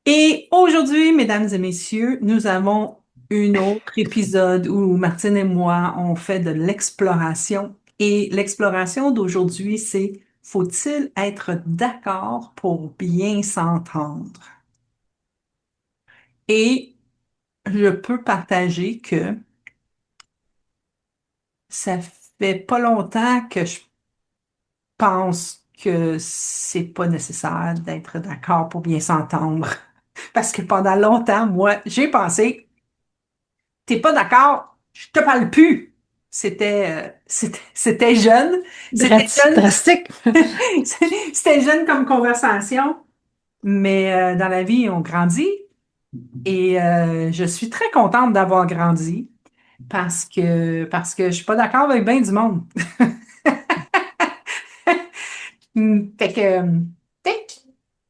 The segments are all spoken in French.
Et aujourd'hui, mesdames et messieurs, nous avons un autre épisode où Martine et moi, on fait de l'exploration. Et l'exploration d'aujourd'hui, c'est faut-il être d'accord pour bien s'entendre? Et je peux partager que ça fait pas longtemps que je pense que c'est pas nécessaire d'être d'accord pour bien s'entendre. Parce que pendant longtemps, moi, j'ai pensé t'es pas d'accord, je te parle plus. C'était jeune, c'était jeune, Drastique. c'était jeune comme conversation, mais dans la vie, on grandit et je suis très contente d'avoir grandi parce que je suis pas d'accord avec bien du monde. Fait que, tic.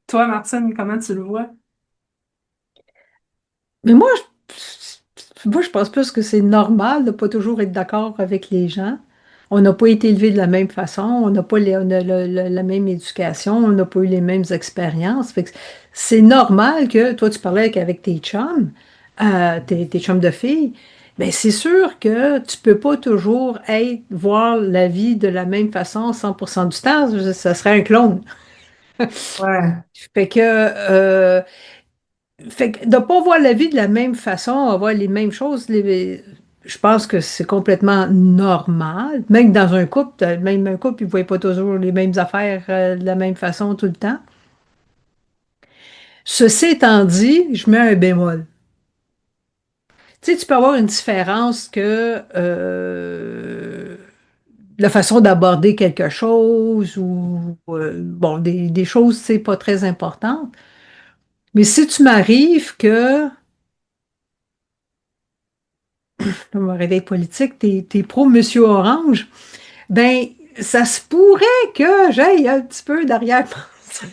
Toi, Martine, comment tu le vois? Mais moi, je pense plus que c'est normal de pas toujours être d'accord avec les gens. On n'a pas été élevé de la même façon, on n'a pas on a la même éducation, on n'a pas eu les mêmes expériences. Fait que c'est normal que toi, tu parlais avec tes chums, tes chums de filles. Ben, c'est sûr que tu peux pas toujours voir la vie de la même façon 100% du temps. Ça serait un clone. Ouais. Fait que, de ne pas voir la vie de la même façon, avoir les mêmes choses, je pense que c'est complètement normal. Même dans un couple, même un couple, ils ne voient pas toujours les mêmes affaires de la même façon tout le temps. Ceci étant dit, je mets un bémol. Tu sais, tu peux avoir une différence que la façon d'aborder quelque chose ou bon, des choses, c'est pas très importantes. Mais si tu m'arrives que mon réveil politique, t'es pro Monsieur Orange, ben, ça se pourrait que j'aille un petit peu d'arrière-pensée.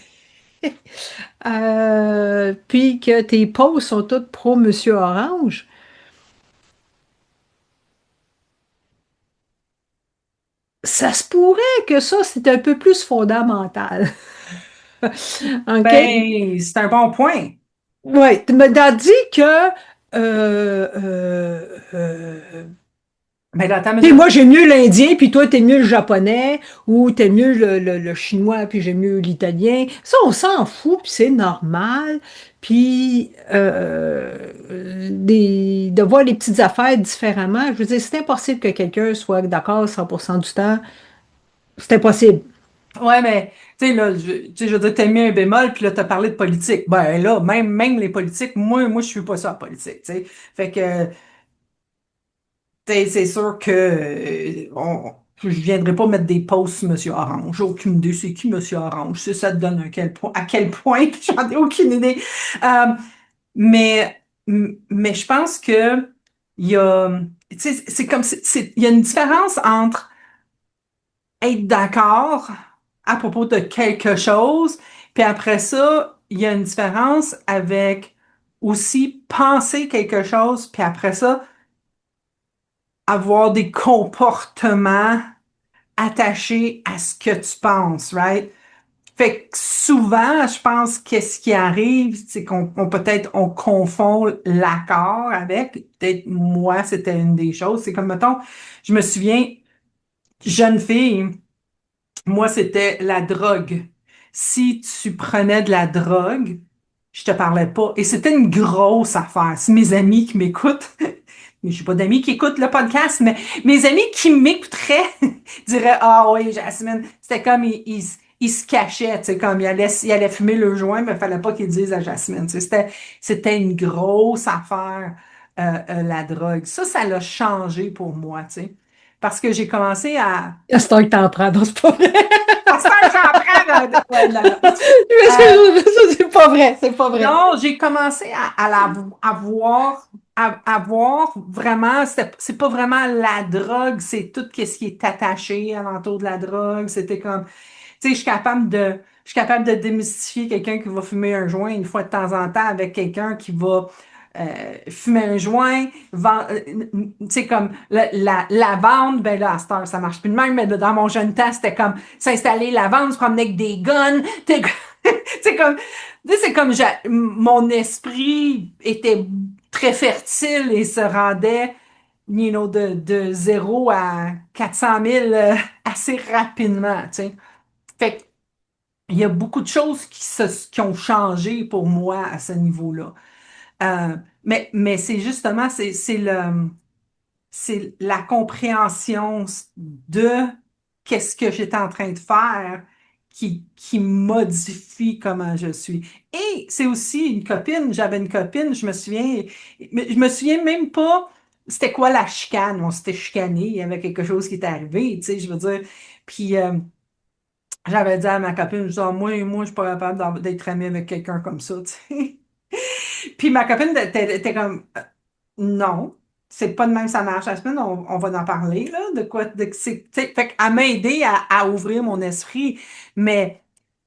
Puis que tes posts sont toutes pro Monsieur Orange. Ça se pourrait que ça, c'est un peu plus fondamental. OK? Ben, c'est un bon point. Ouais, tu m'as dit que euh, euh, Ben, dans ta tu sais, mesure. moi, j'aime mieux l'indien, puis toi, t'aimes mieux le japonais, ou t'aimes mieux le chinois, puis j'aime mieux l'italien. Ça, on s'en fout, puis c'est normal. Puis de voir les petites affaires différemment, je veux dire, c'est impossible que quelqu'un soit d'accord 100% du temps. C'est impossible. Ouais, mais, tu sais, là, tu sais, je veux dire, t'as mis un bémol, puis là, t'as parlé de politique. Ben, là, même les politiques, moi, je suis pas ça, la politique, tu sais. Fait que, tu sais, c'est sûr que, je viendrai pas mettre des posts sur Monsieur Orange. J'ai aucune idée, c'est qui Monsieur Orange? Si ça te donne à quel point, j'en ai aucune idée. Euh, mais, mais je pense que, il y a, tu sais, c'est comme, il y a une différence entre être d'accord à propos de quelque chose, puis après ça, il y a une différence avec aussi penser quelque chose, puis après ça, avoir des comportements attachés à ce que tu penses, right? Fait que souvent, je pense qu'est-ce qui arrive, c'est qu'on peut-être on confond l'accord avec, peut-être moi, c'était une des choses. C'est comme, mettons, je me souviens, jeune fille, moi, c'était la drogue. Si tu prenais de la drogue, je te parlais pas. Et c'était une grosse affaire. Si mes amis qui m'écoutent, mais je n'ai pas d'amis qui écoutent le podcast, mais mes amis qui m'écouteraient diraient, ah oui, Jasmine, c'était comme ils se cachaient, tu sais, comme ils allaient fumer le joint, mais il fallait pas qu'ils disent à Jasmine. Tu sais, c'était une grosse affaire, la drogue. Ça l'a changé pour moi, tu sais. Parce que j'ai commencé à À ce temps que t'en prends, non, c'est pas vrai. à ce temps, j'en prends ouais, non, non. C'est pas vrai, c'est pas vrai. Non, j'ai commencé à voir vraiment, c'est pas vraiment la drogue, c'est tout ce qui est attaché alentour de la drogue. C'était comme, tu sais, je suis capable de démystifier quelqu'un qui va fumer un joint une fois de temps en temps avec quelqu'un qui va fumer un joint, tu sais, comme la vente, ben là, à cette heure, ça marche plus de même, mais dans mon jeune temps, c'était comme s'installer la vente, se promener avec des guns, C'est comme, tu sais, c'est comme mon esprit était très fertile et se rendait, de 0 à 400 000 assez rapidement, tu sais. Fait que il y a beaucoup de choses qui ont changé pour moi à ce niveau-là. Mais c'est justement, c'est la compréhension de qu'est-ce que j'étais en train de faire qui modifie comment je suis. Et c'est aussi une copine, j'avais une copine, je me souviens même pas c'était quoi la chicane. On s'était chicané, il y avait quelque chose qui était arrivé, tu sais, je veux dire. Puis j'avais dit à ma copine, genre, moi, je suis pas capable d'être amie avec quelqu'un comme ça, tu sais. Puis ma copine était comme, non, c'est pas de même ça marche. La semaine, on va en parler, là, de quoi, tu sais, fait qu'elle m'a aidé à ouvrir mon esprit. Mais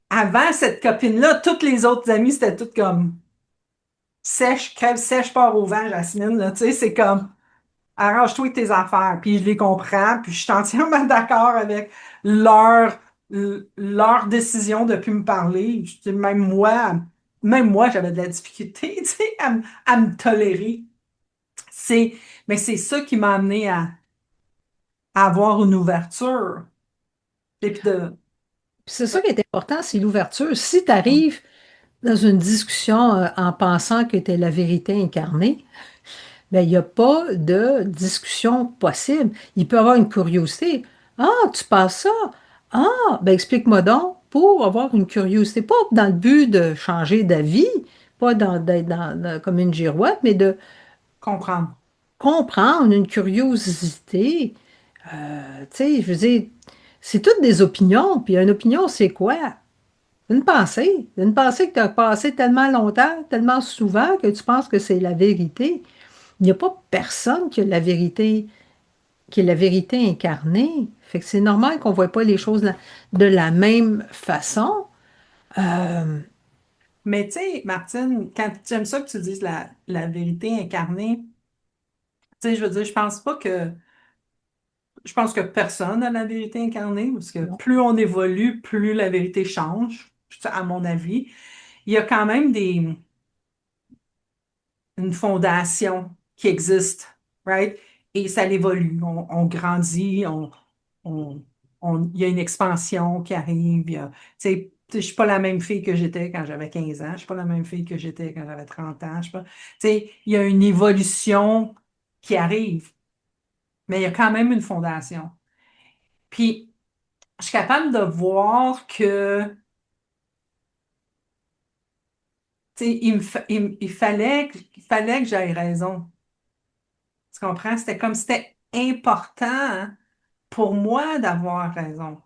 avant cette copine-là, toutes les autres amies, c'était toutes comme sèche, crève sèche, part au vent, Jasmine, là, tu sais, c'est comme arrange-toi avec tes affaires. Puis je les comprends, puis je suis entièrement d'accord avec leur, leur décision de plus me parler. Même moi, j'avais de la difficulté, tu sais, à me tolérer. C'est, mais c'est ça qui m'a amené à avoir une ouverture. Et puis Puis c'est ça qui est important, c'est l'ouverture. Si tu arrives dans une discussion en pensant que tu es la vérité incarnée, ben, il n'y a pas de discussion possible. Il peut y avoir une curiosité. Ah, tu passes ça? Ah, ben explique-moi donc pour avoir une curiosité. Pas dans le but de changer d'avis, pas d'être comme une girouette, mais de comprendre. comprendre une curiosité. Tu sais, je veux dire, c'est toutes des opinions. Puis une opinion, c'est quoi? Une pensée. Une pensée que tu as passée tellement longtemps, tellement souvent que tu penses que c'est la vérité. Il n'y a pas personne qui est la vérité incarnée. Fait que c'est normal qu'on ne voit pas les choses de la même façon. Euh, Mais tu sais, Martine, quand j'aime ça que tu dises la vérité incarnée, tu sais, je veux dire, je pense que personne n'a la vérité incarnée, parce que non. plus on évolue, plus la vérité change, à mon avis. Il y a quand même une fondation qui existe, right? Et ça évolue. On grandit, on, il y a une expansion qui arrive. Je suis pas la même fille que j'étais quand j'avais 15 ans. Je suis pas la même fille que j'étais quand j'avais 30 ans. Je suis pas, tu sais, il y a une évolution qui arrive, mais il y a quand même une fondation. Puis, je suis capable de voir que, tu sais, il fallait que j'aie raison. Tu comprends? C'était comme c'était important pour moi d'avoir raison.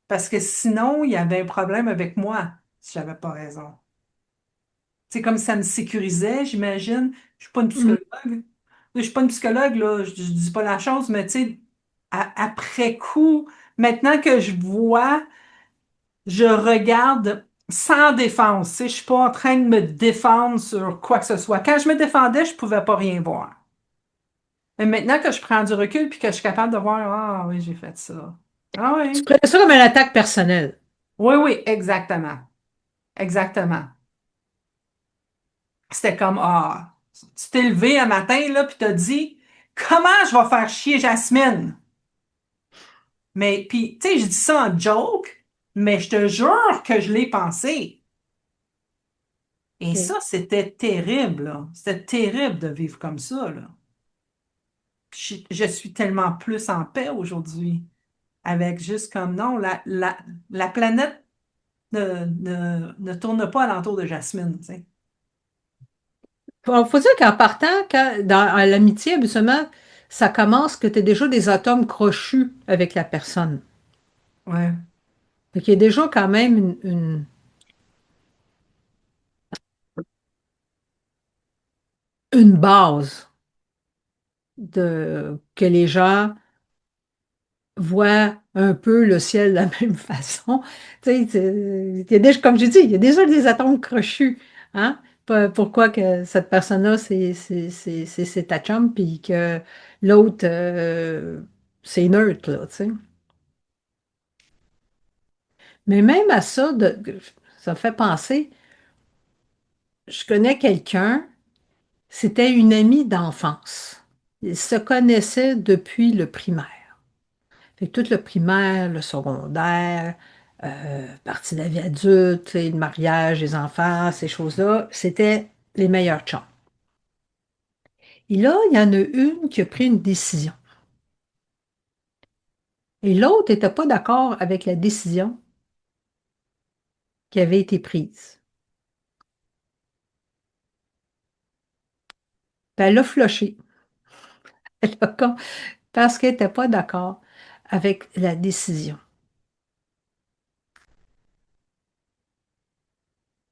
Parce que sinon, il y avait un problème avec moi si j'avais pas raison. C'est comme ça me sécurisait, j'imagine. Je suis pas une Mm. psychologue. Je suis pas une psychologue, là. Je dis pas la chose, mais tu sais, après coup, maintenant que je vois, je regarde sans défense. Tu sais, je suis pas en train de me défendre sur quoi que ce soit. Quand je me défendais, je pouvais pas rien voir. Mais maintenant que je prends du recul puis que je suis capable de voir, ah oui, j'ai fait ça. Ah Tu oui. prenais ça comme une attaque personnelle. Oui, oui, exactement. Exactement. C'était comme, ah, tu t'es levé un matin, là, puis t'as dit, comment je vais faire chier Jasmine? Mais, puis, tu sais, je dis ça en joke, mais je te jure que je l'ai pensé. Et OK. ça, c'était terrible, là. C'était terrible de vivre comme ça, là. Je suis tellement plus en paix aujourd'hui, avec juste comme, non, la planète ne tourne pas alentour de Jasmine, tu sais. Faut dire qu'en partant, à l'amitié, habituellement, ça commence que tu as déjà des atomes crochus avec la personne. Ouais. Fait qu'il y a déjà quand même une base que les gens voient un peu le ciel de la même façon. Tu sais, il y a déjà, comme j'ai dit, il y a déjà des atomes crochus. Hein? Pourquoi que cette personne-là, c'est ta chum, puis que l'autre, c'est neutre, là, tu sais. Mais même à ça, ça me fait penser, je connais quelqu'un, c'était une amie d'enfance. Ils se connaissaient depuis le primaire. Fait que tout le primaire, le secondaire, partie de la vie adulte, et le mariage, les enfants, ces choses-là, c'était les meilleurs chums. Et là, il y en a une qui a pris une décision. Et l'autre n'était pas d'accord avec la décision qui avait été prise. Puis elle l'a flushé. Elle a parce qu'elle n'était pas d'accord avec la décision.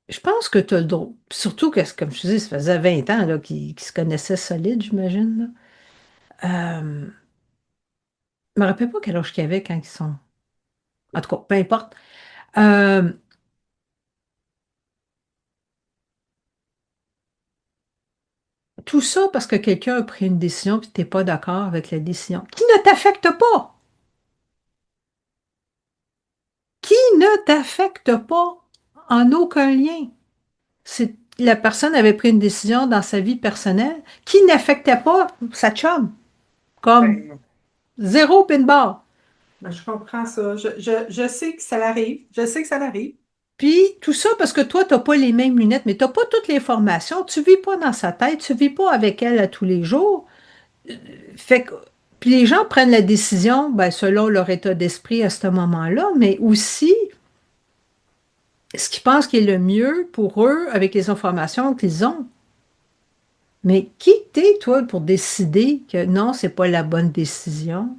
Je pense que tu as le droit. Surtout que, comme je te dis, ça faisait 20 ans là, qu'ils se connaissaient solide, j'imagine. Là. Je me rappelle pas quel âge qu'il y avait quand ils sont. En tout cas, peu importe. Euh, tout ça parce que quelqu'un a pris une décision et tu n'es pas d'accord avec la décision. Qui ne t'affecte pas. Qui ne t'affecte pas en aucun lien. La personne avait pris une décision dans sa vie personnelle qui n'affectait pas sa chum. Comme Ben, zéro pin bar. ben, je comprends ça. Je sais que ça l'arrive. Je sais que ça l'arrive. Puis tout ça parce que toi, tu n'as pas les mêmes lunettes, mais tu n'as pas toutes les formations. Tu ne vis pas dans sa tête, tu ne vis pas avec elle à tous les jours. Fait que, puis les gens prennent la décision, ben, selon leur état d'esprit à ce moment-là, mais aussi ce qu'ils pensent qui est le mieux pour eux avec les informations qu'ils ont. Mais qui t'es, toi, pour décider que non, c'est pas la bonne décision?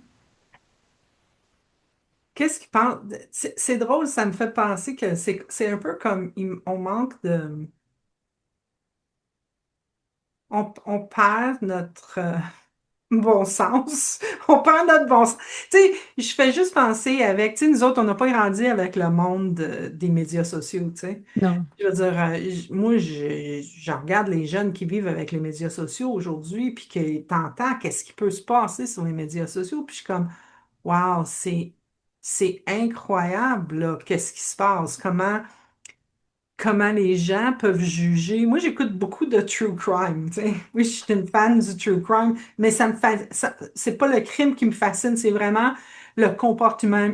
Qu'est-ce qu'ils pensent? C'est drôle, ça me fait penser que c'est un peu comme on manque de. On perd notre bon sens. On perd notre bon sens. Tu sais, je fais juste penser avec. Tu sais, nous autres, on n'a pas grandi avec le monde des médias sociaux, tu sais. Non. Je veux dire, moi, je regarde les jeunes qui vivent avec les médias sociaux aujourd'hui, puis que t'entends qu'est-ce qui peut se passer sur les médias sociaux, puis je suis comme, wow, c'est incroyable, là, qu'est-ce qui se passe, comment les gens peuvent juger. Moi, j'écoute beaucoup de true crime, tu sais. Oui, je suis une fan du true crime, mais c'est pas le crime qui me fascine, c'est vraiment le comportement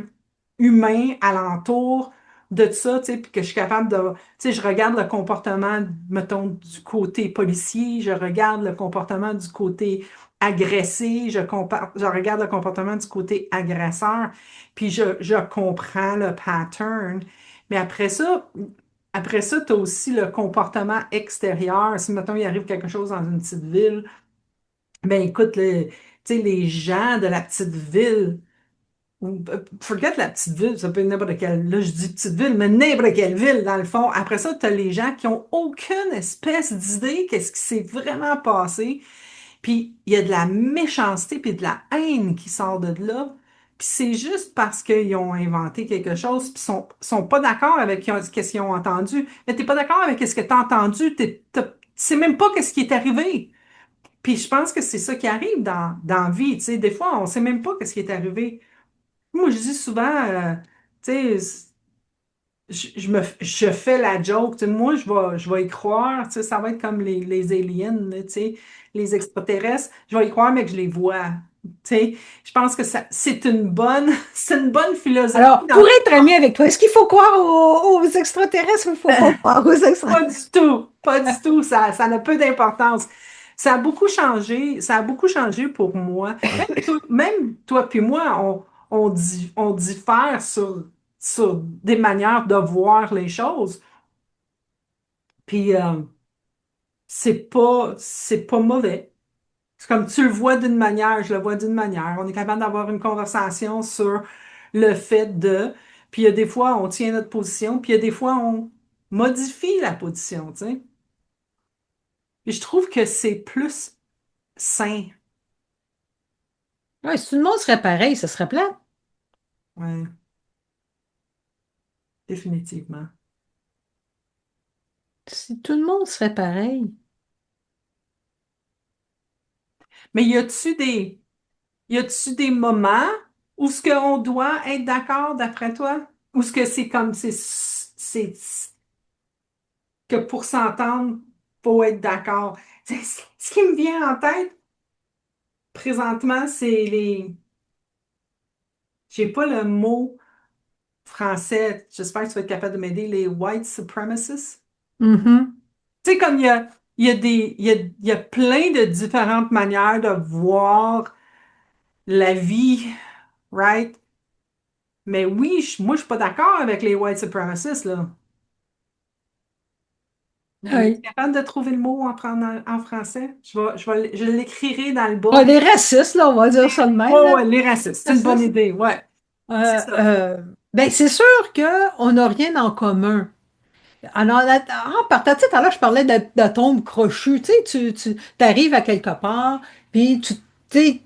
humain alentour de ça, tu sais, puis que je suis capable de, tu sais, je regarde le comportement, mettons, du côté policier, je regarde le comportement du côté agressé, je regarde le comportement du côté agresseur, puis je comprends le pattern. Mais après ça, tu as aussi le comportement extérieur. Si, mettons, il arrive quelque chose dans une petite ville, ben écoute, tu sais, les gens de la petite ville, ou forget la petite ville, ça peut être n'importe quelle, là je dis petite ville, mais n'importe quelle ville, dans le fond. Après ça, tu as les gens qui ont aucune espèce d'idée qu'est-ce qui s'est vraiment passé. Puis il y a de la méchanceté puis de la haine qui sort de là. Puis c'est juste parce qu'ils ont inventé quelque chose, puis sont pas d'accord avec ce qu'ils ont entendu. Mais t'es pas d'accord avec ce que tu as entendu, tu sais même pas ce qui est arrivé. Puis je pense que c'est ça qui arrive dans la vie. Tu sais, des fois, on sait même pas ce qui est arrivé. Moi, je dis souvent, tu sais, je fais la joke, tu sais, moi je vais y croire, tu sais, ça va être comme les aliens, là, tu sais, les extraterrestres, je vais y croire mais que je les vois. Tu sais, je pense que c'est une bonne c'est une bonne philosophie Alors, dans pour être ami avec toi, est-ce qu'il faut croire aux extraterrestres ou il faut pas croire aux pas extraterrestres? du tout, pas du tout, ça n'a peu d'importance. Ça a beaucoup changé pour moi. Même toi puis moi, on diffère sur des manières de voir les choses. Puis c'est pas mauvais. C'est comme tu le vois d'une manière, je le vois d'une manière. On est capable d'avoir une conversation sur le fait de, puis il y a des fois on tient notre position, puis il y a des fois on modifie la position, tu sais. Puis je trouve que c'est plus sain. Ouais, si tout le monde serait pareil, ce serait plat. Ouais, définitivement. Si tout le monde serait pareil. Mais y a-tu des moments où ce qu'on doit être d'accord d'après toi? ou ce que c'est comme, c'est que pour s'entendre, faut être d'accord. Ce qui me vient en tête présentement, c'est j'ai pas le mot français, j'espère que tu vas être capable de m'aider, les white supremacists. Mhm. Tu sais, comme il y a il y a plein de différentes manières de voir la vie, right? Mais oui, moi, je suis pas d'accord avec les white supremacists, là. On est Oui. capable de trouver le mot en français? Je l'écrirai dans le Ah, bas. les racistes, là, on va dire ça de même, Oh, là. ouais, les racistes, c'est une bonne Racistes. idée, ouais. C'est Euh, ça. euh, ben, c'est sûr qu'on n'a rien en commun. Alors, en partant, tu sais, tout à l'heure, je parlais d'atomes crochus. Tu sais, tu arrives à quelque part, puis tu sais,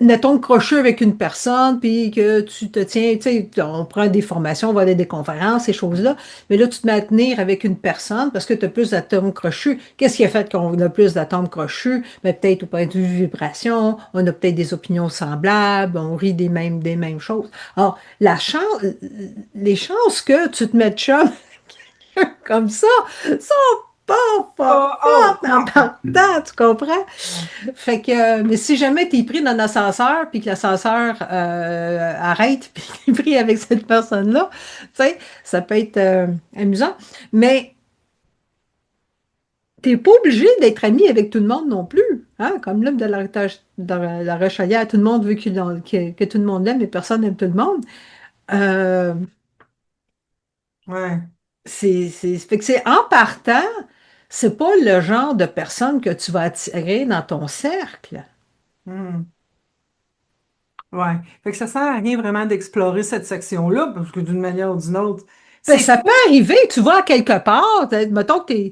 mettons, crochu avec une personne, puis que tu te tiens, tu sais, on prend des formations, on va aller à des conférences, ces choses-là, mais là, tu te mets à tenir avec une personne parce que tu as plus d'atomes crochus. Qu'est-ce qui a fait qu'on a plus d'atomes crochus? Ben, peut-être au point de vue vibration, on a peut-être des opinions semblables, on rit des mêmes choses. Alors, les chances que tu te mettes chum comme ça sont pas Oh, oh, fortes en non. partant, tu comprends? Fait que, mais si jamais tu es pris dans l'ascenseur, puis que l'ascenseur arrête, puis tu es pris avec cette personne-là, tu sais, ça peut être amusant. Mais t'es pas obligé d'être ami avec tout le monde non plus. Hein? Comme l'homme de la Rochelière, tout le monde veut que tout le monde l'aime, mais personne n'aime tout le monde. Euh, Ouais. fait que c'est en partant, c'est pas le genre de personne que tu vas attirer dans ton cercle. Hmm. Ouais. Fait que ça sert à rien vraiment d'explorer cette section-là, parce que d'une manière ou d'une autre, Ben, c'est ça peut arriver, tu vas à quelque part, mettons que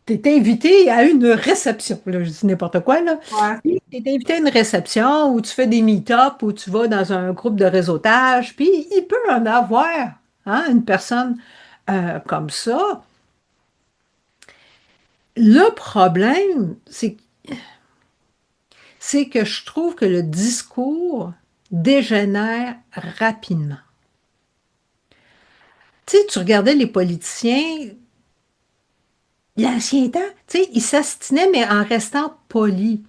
t'es invité à une réception, là, je dis n'importe quoi, là. ouais. Puis, t'es invité à une réception où tu fais des meet-up, où tu vas dans un groupe de réseautage, puis il peut en avoir, hein, une personne comme ça. Le problème, c'est que je trouve que le discours dégénère rapidement. Tu sais, tu regardais les politiciens, l'ancien temps, tu sais, ils s'astinaient, mais en restant polis.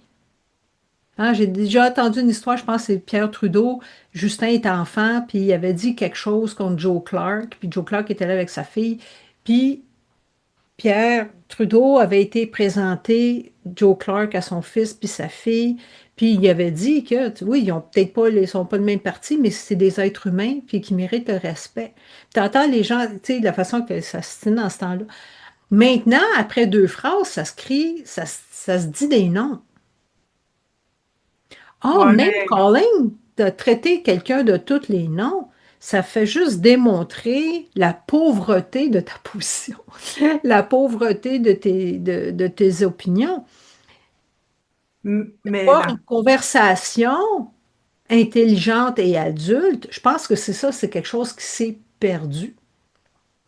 Hein, j'ai déjà entendu une histoire, je pense que c'est Pierre Trudeau. Justin était enfant, puis il avait dit quelque chose contre Joe Clark, puis Joe Clark était là avec sa fille. Puis Pierre Trudeau avait été présenté Joe Clark à son fils puis sa fille, puis il avait dit que, oui, ils ont peut-être pas, ils sont pas le même parti, mais c'est des êtres humains, puis qui méritent le respect. Tu entends les gens, tu sais, de la façon que ça se tient dans ce temps-là. Maintenant, après deux phrases, ça se crie, ça se dit des noms. Oh, Ouais, name mais calling, de traiter quelqu'un de tous les noms, ça fait juste démontrer la pauvreté de ta position, la pauvreté de tes opinions. mais Avoir une conversation intelligente et adulte, je pense que c'est ça, c'est quelque chose qui s'est perdu.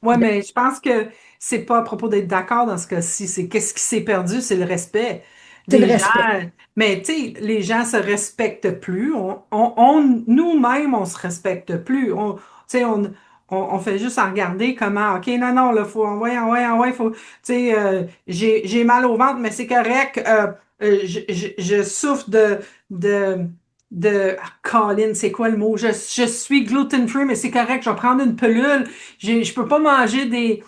ouais, mais je pense que c'est pas à propos d'être d'accord dans ce cas-ci. C'est qu'est-ce qui s'est perdu, c'est le respect. C'est le Les gens, respect. mais tu sais, les gens se respectent plus. Nous-mêmes, on se respecte plus. Tu sais, on fait juste à regarder comment, OK, non, non, là, faut, faut, tu sais, j'ai mal au ventre, mais c'est correct. Je souffre de, Colin, c'est quoi le mot? Je suis gluten-free, mais c'est correct, je vais prendre une pilule. Je peux pas manger des.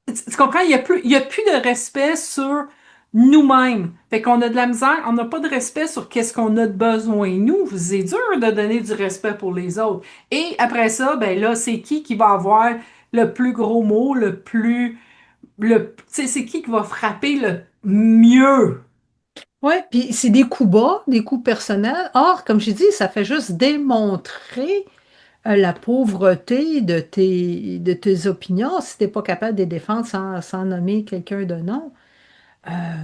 Tu comprends? Il y a plus de respect sur nous-mêmes. Fait qu'on a de la misère, on n'a pas de respect sur qu'est-ce qu'on a de besoin. Nous, c'est dur de donner du respect pour les autres. Et après ça, ben là, c'est qui va avoir le plus gros mot, tu sais, c'est qui va frapper le mieux? Oui, puis c'est des coups bas, des coups personnels. Or, comme j'ai dit, ça fait juste démontrer la pauvreté de tes opinions si tu n'es pas capable de les défendre sans nommer quelqu'un de nom.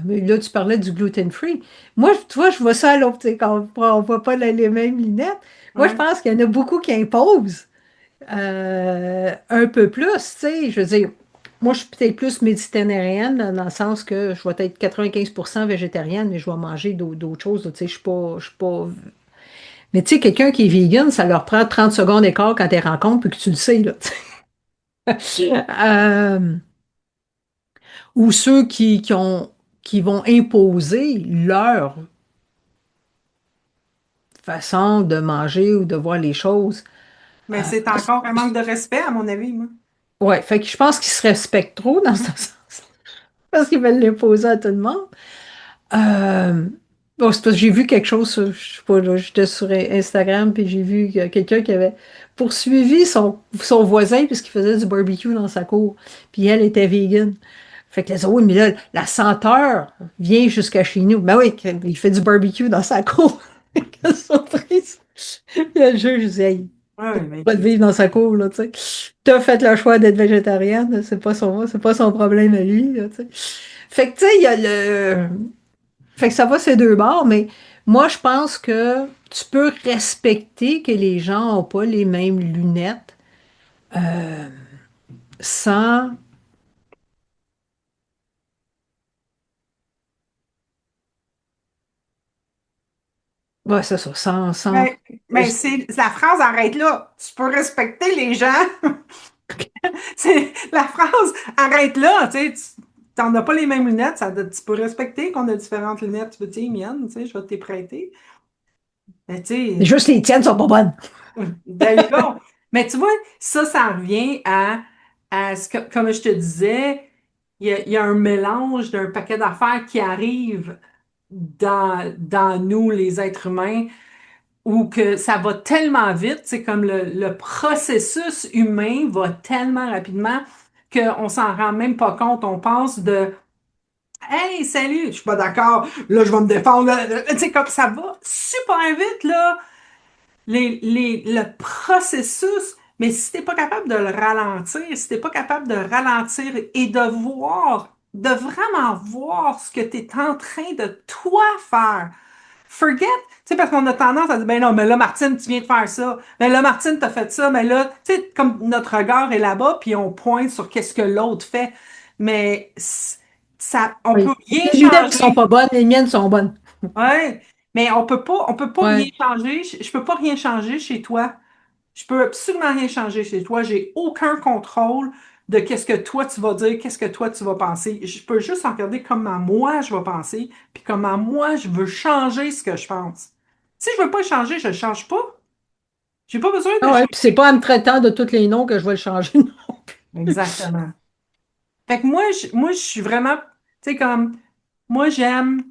Mais là, tu parlais du gluten-free. Moi, tu vois, je vois ça à l'autre, tu sais, quand on voit pas les mêmes lunettes. Moi, je Ouais. pense qu'il y en a beaucoup qui imposent un peu plus, tu sais. Je veux dire, moi, je suis peut-être plus méditerranéenne dans le sens que je vais être 95% végétarienne, mais je vais manger d'autres choses, tu sais. Je suis pas. Mais tu sais, quelqu'un qui est vegan, ça leur prend 30 secondes d'écart quand tu les rencontres, puis que tu le sais, là. Euh, ou ceux qui vont imposer leur façon de manger ou de voir les choses. Mais Euh, c'est encore un manque de respect, à mon avis, moi. ouais, fait que je pense qu'ils se respectent trop dans ce sens. Parce qu'ils veulent l'imposer à tout le monde. Euh, bon, c'est parce que j'ai vu quelque chose, je sais pas, là, j'étais sur Instagram, puis j'ai vu quelqu'un qui avait poursuivi son voisin parce qu'il faisait du barbecue dans sa cour. Puis elle était vegan. Fait que là, oui, mais là, la senteur vient jusqu'à chez nous. Ben oui, il fait du barbecue dans sa cour. Quelle surprise! Puis là, le juge disait, hey, Oui, mais pas de vivre dans sa cour, là, tu sais. T'as fait le choix d'être végétarienne, c'est pas son problème à lui, là, tu sais. Fait que, tu sais, il y a le... Fait que ça va ces deux bords, mais moi, je pense que tu peux respecter que les gens n'ont pas les mêmes lunettes sans... Ouais, c'est ça, sans... Mais, mais c'est la phrase arrête là. Tu peux respecter les gens. C'est la phrase arrête là. Tu sais, t'en as pas les mêmes lunettes. Tu peux respecter qu'on a différentes lunettes. Tu peux dire, miennes, tu sais, je vais te les prêter. Mais tu sais, Juste les tiennes sont pas bonnes. there you go. Mais tu vois, ça revient à ce que, comme je te disais, il y a un mélange d'un paquet d'affaires qui arrive dans nous, les êtres humains, où que ça va tellement vite, c'est comme le processus humain va tellement rapidement qu'on s'en rend même pas compte. On pense de Hey, salut, je suis pas d'accord, là je vais me défendre. Tu sais, comme ça va super vite, là, le processus. Mais si t'es pas capable de le ralentir, si t'es pas capable de ralentir et de voir, de vraiment voir ce que tu es en train de toi faire, forget, tu sais, parce qu'on a tendance à dire, ben non, mais là, Martine, tu viens de faire ça. Ben là, Martine, t'as fait ça. Mais là, tu sais, comme notre regard est là-bas, puis on pointe sur qu'est-ce que l'autre fait. Mais ça, on Oui. peut rien Les lunettes qui sont changer. pas bonnes, les miennes sont bonnes. Ouais. Mais on peut pas rien Ouais. changer. Je peux pas rien changer chez toi. Je peux absolument rien changer chez toi. J'ai aucun contrôle de qu'est-ce que toi tu vas dire, qu'est-ce que toi tu vas penser. Je peux juste regarder comment moi je vais penser, puis comment moi je veux changer ce que je pense. Si je veux pas changer, je ne change pas. J'ai pas besoin de Ah ouais, puis c'est changer. pas en me traitant de tous les noms que je vais le changer. Exactement. Fait que moi, je suis vraiment, tu sais, comme, moi, j'aime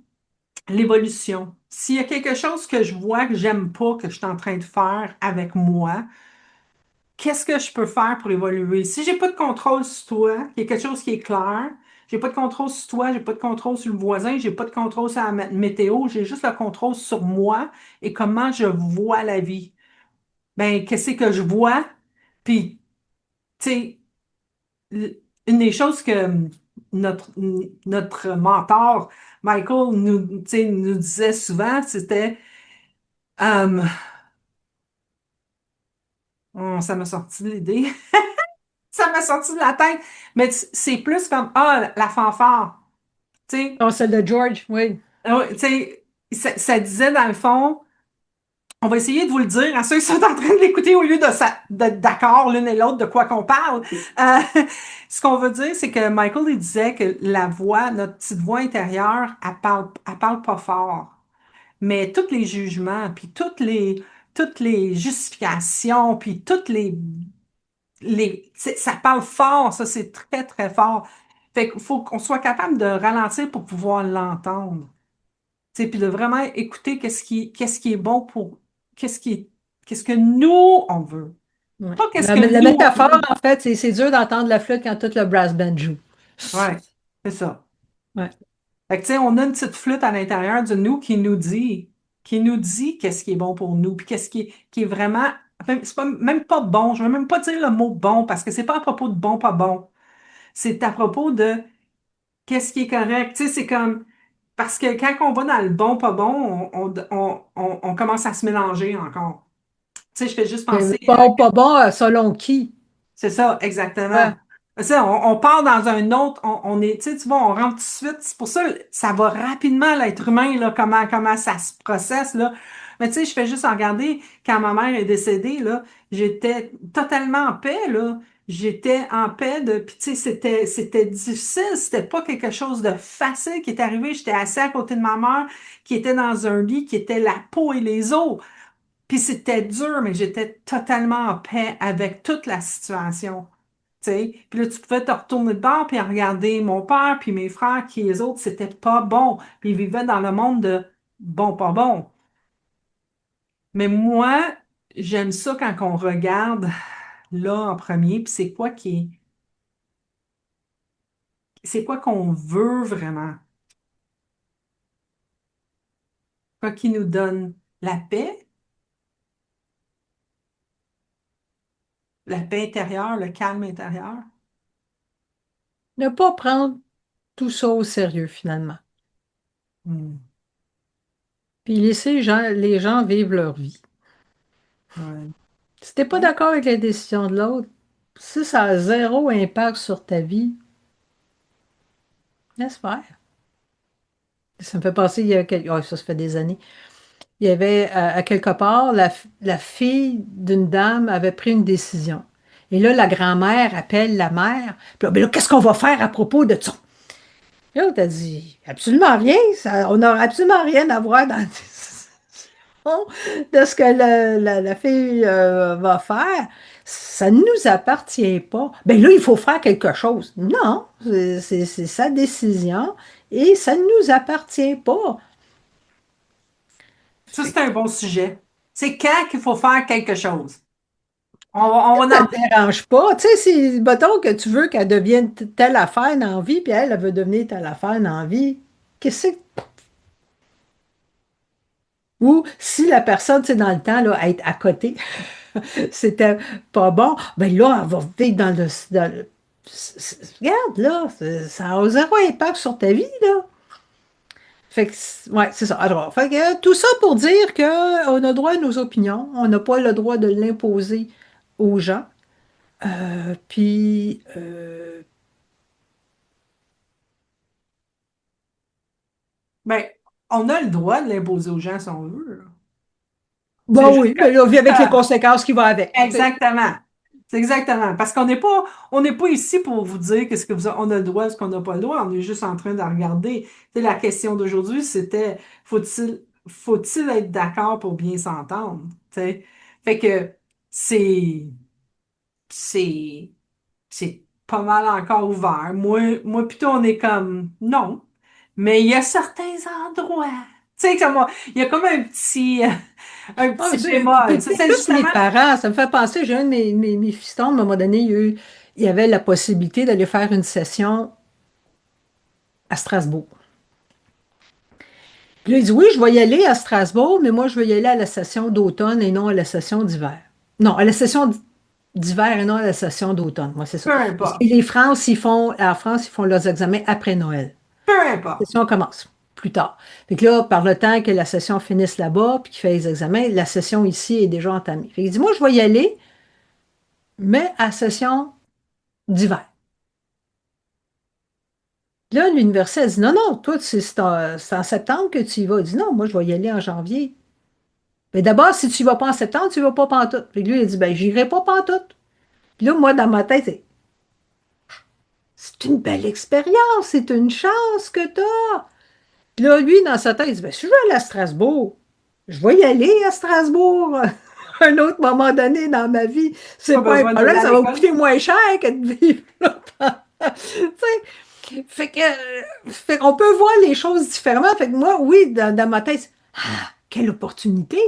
l'évolution. S'il y a quelque chose que je vois que j'aime pas, que je suis en train de faire avec moi, qu'est-ce que je peux faire pour évoluer? Si j'ai pas de contrôle sur toi, il y a quelque chose qui est clair, j'ai pas de contrôle sur toi, j'ai pas de contrôle sur le voisin, j'ai pas de contrôle sur la météo, j'ai juste le contrôle sur moi et comment je vois la vie. Ben, qu'est-ce que je vois? Puis, tu sais, une des choses que notre, notre mentor, Michael, nous, tu sais, nous disait souvent, c'était, euh, oh, ça m'a sorti de l'idée, ça m'a sorti de la tête, mais c'est plus comme, ah, la fanfare, tu sais, Oh, celle de George, oui. ah ouais, tu sais, ça disait dans le fond, on va essayer de vous le dire à ceux qui sont en train de l'écouter au lieu d'être d'accord l'une et l'autre de quoi qu'on parle. Euh, ce qu'on veut dire, c'est que Michael, il disait que la voix, notre petite voix intérieure, elle parle pas fort. Mais tous les jugements, puis toutes les justifications, puis ça parle fort, ça, c'est très, très fort. Fait qu'il faut qu'on soit capable de ralentir pour pouvoir l'entendre. Tu sais, puis de vraiment écouter qu'est-ce qui est bon pour, qu'est-ce qui est, qu'est-ce que nous, on veut. Ouais. Pas qu'est-ce que La nous, on métaphore, veut. en fait, c'est dur d'entendre la flûte quand tout le brass band joue. Ouais, c'est ça. Ouais. Fait que, tu sais, on a une petite flûte à l'intérieur de nous qui nous dit qu'est-ce qui est bon pour nous, puis qui est vraiment, c'est pas, même pas bon, je veux même pas dire le mot bon, parce que c'est pas à propos de bon, pas bon. C'est à propos de qu'est-ce qui est correct. Tu sais, c'est comme, parce que quand on va dans le bon, pas bon, on commence à se mélanger encore. Tu sais, je fais juste penser à... Bon, pas bon, selon qui? C'est ça, exactement. Ouais. C'est ça, on part dans un autre, on est, tu vois, on rentre tout de suite. C'est pour ça, ça va rapidement, l'être humain, là, comment ça se processe, là. Mais tu sais, je fais juste en regarder, quand ma mère est décédée, là, j'étais totalement en paix, là. j'étais en paix puis tu sais, c'était difficile, c'était pas quelque chose de facile qui est arrivé. J'étais assise à côté de ma mère, qui était dans un lit, qui était la peau et les os. Puis c'était dur, mais j'étais totalement en paix avec toute la situation. Tu sais. Puis là, tu pouvais te retourner de bord puis regarder mon père puis mes frères qui, les autres, c'était pas bon. Puis ils vivaient dans le monde de bon, pas bon. Mais moi, j'aime ça quand on regarde là en premier, puis c'est quoi qu'on veut vraiment? Quoi qui nous donne la paix intérieure, le calme intérieur? Ne pas prendre tout ça au sérieux, finalement. Hmm. Puis laisser les gens vivre leur vie. Ouais. Si t'es pas Ouais. d'accord avec la décision de l'autre, si ça a zéro impact sur ta vie, laisse faire. Ça me fait penser, il y a ça fait des années. Il y avait à quelque part, la fille d'une dame avait pris une décision. Et là, la grand-mère appelle la mère. Puis là, ben là, qu'est-ce qu'on va faire à propos de ça? Et là, t'as dit, absolument rien. On n'a absolument rien à voir dans la décision de ce que la fille va faire. Ça ne nous appartient pas. Ben là, il faut faire quelque chose. Non, c'est sa décision et ça ne nous appartient pas. Ça, Fait c'est que un bon sujet. C'est quand qu'il faut faire quelque chose. On va ça en... ne te dérange pas. Tu sais, si, mettons que tu veux qu'elle devienne telle affaire dans la vie, puis elle veut devenir telle affaire dans la vie, qu'est-ce que... Ou si la personne, tu sais, dans le temps, là, être à côté, c'était pas bon, ben là, elle va vivre regarde, là, ça a zéro impact sur ta vie, là. Fait que, ouais, c'est ça. Alors, fait que, tout ça pour dire qu'on a droit à nos opinions, on n'a pas le droit de l'imposer aux gens. Puis, Ben, on a le droit de l'imposer aux gens si on veut, là. bah C'est juste oui, mais là, on vit avec les que... conséquences qui vont avec. Tu sais. Exactement. C'est exactement. Parce qu'on n'est pas ici pour vous dire qu'est-ce que on a le droit, ce qu'on n'a pas le droit. On est juste en train de regarder. Tu sais, la question d'aujourd'hui, c'était faut-il être d'accord pour bien s'entendre? Tu sais? Fait que c'est, c'est, c'est pas mal encore ouvert. Moi, plutôt, on est comme non. Mais il y a certains endroits. Tu sais, il y a comme un Ah, petit puis bémol. Ça, c'est plus mes justement. parents, ça me fait penser, j'ai un de mes fistons, à un moment donné, il y avait la possibilité d'aller faire une session à Strasbourg. Puis là, il dit, oui, je vais y aller à Strasbourg, mais moi, je vais y aller à la session d'automne et non à la session d'hiver. Non, à la session d'hiver et non à la session d'automne. Moi, c'est ça. Peu Parce que importe. en France, ils font leurs examens après Noël. Peu La importe. session commence plus tard. Fait que là, par le temps que la session finisse là-bas, puis qu'il fait les examens, la session ici est déjà entamée. Fait qu'il dit, moi, je vais y aller, mais à session d'hiver. Là, l'université a dit, non, non, toi, c'est en septembre que tu y vas. Il dit, non, moi, je vais y aller en janvier. Mais d'abord, si tu y vas pas en septembre, tu y vas pas pantoute. Puis lui, il a dit, ben, j'irai pas pantoute. Puis là, moi, dans ma tête, c'est une belle expérience, c'est une chance que tu as. Puis là, lui, dans sa tête, il dit, ben, si je veux aller à Strasbourg, je vais y aller à Strasbourg un autre moment donné dans ma vie. C'est Pas pas un besoin d'aller problème, à ça va me l'école. coûter moins cher que de vivre là. Tu sais, fait qu'on peut voir les choses différemment. Fait que moi, oui, dans ma tête, ah, quelle opportunité!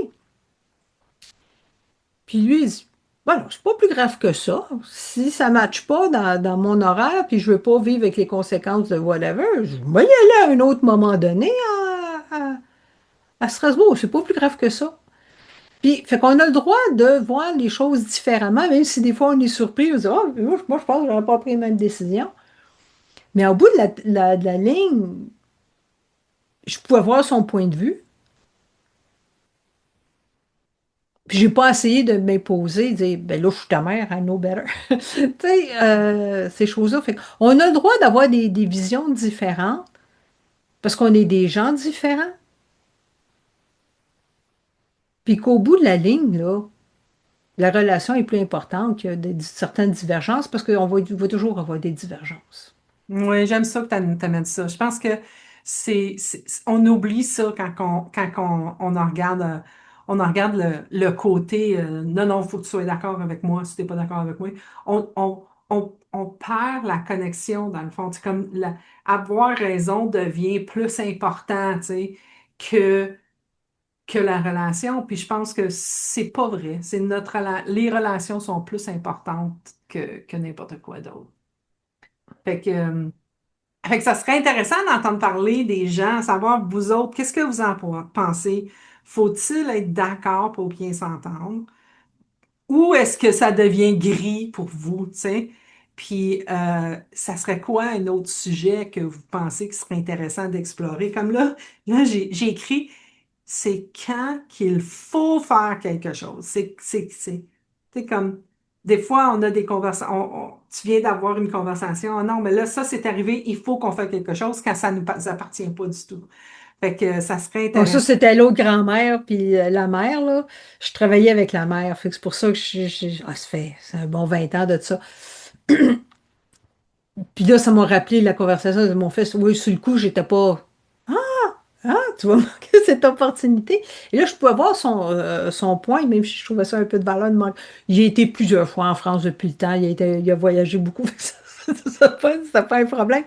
Puis lui, il dit, voilà, c'est pas plus grave que ça. Si ça ne matche pas dans mon horaire, puis je veux pas vivre avec les conséquences de whatever, je vais y aller à un autre moment donné à Strasbourg. C'est pas plus grave que ça. Puis, fait qu'on a le droit de voir les choses différemment, même si des fois on est surpris, on se dit, oh, moi, je pense que j'aurais pas pris la même décision. Mais au bout de la ligne, je pouvais voir son point de vue. Puis j'ai pas essayé de m'imposer, de dire, ben là, je suis ta mère, I know better. Tu sais, ces choses-là. Fait on a le droit d'avoir des visions différentes parce qu'on est des gens différents. Puis qu'au bout de la ligne, là, La relation est plus importante que certaines divergences parce va toujours avoir des divergences. Oui, j'aime ça que tu amènes ça. Je pense que on oublie ça quand on en regarde, on en regarde le côté non, non, il faut que tu sois d'accord avec moi si tu n'es pas d'accord avec moi. On perd la connexion dans le fond. C'est comme avoir raison devient plus important, tu sais, que, que la relation. Puis je pense que c'est pas vrai. Les relations sont plus importantes que n'importe quoi d'autre. Fait que. Fait que ça serait intéressant d'entendre parler des gens, savoir vous autres, qu'est-ce que vous en pensez? Faut-il être d'accord pour bien s'entendre? Ou est-ce que ça devient gris pour vous, tu sais? Puis, ça serait quoi un autre sujet que vous pensez qui serait intéressant d'explorer? Comme là, j'ai écrit c'est quand qu'il faut faire quelque chose. C'est comme, des fois, on a des conversations, tu viens d'avoir une conversation, oh non, mais là, ça, c'est arrivé, il faut qu'on fasse quelque chose quand ça ne nous appartient pas du tout. Fait que ça serait Bon, ça, intéressant. c'était l'autre grand-mère, puis la mère, là. Je travaillais avec la mère, fait que c'est pour ça que c'est un bon 20 ans de ça. Puis là, ça m'a rappelé la conversation de mon fils. Oui, sur le coup, j'étais pas. Ah, tu vas manquer cette opportunité. Et là, je pouvais voir son point, même si je trouvais ça un peu de valeur de manque. Il a été plusieurs fois en France depuis le temps. Il a voyagé beaucoup. Fait que ça pas un problème.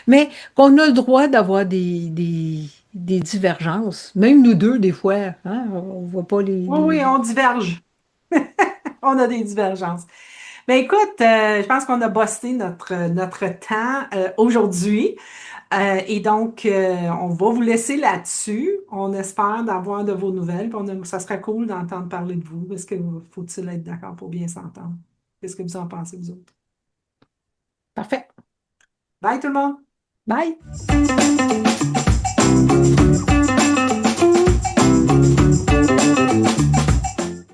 Mais qu'on a le droit d'avoir des divergences. Même nous deux, des fois, hein, on voit pas Oui, oui, on diverge. On a des divergences. Ben écoute, je pense qu'on a bossé notre temps aujourd'hui. Et donc, on va vous laisser là-dessus. On espère d'avoir de vos nouvelles. Puis ça serait cool d'entendre parler de vous. Est-ce que faut-il être d'accord pour bien s'entendre? Qu'est-ce que vous en pensez, vous autres? Parfait. Bye tout le monde! Bye.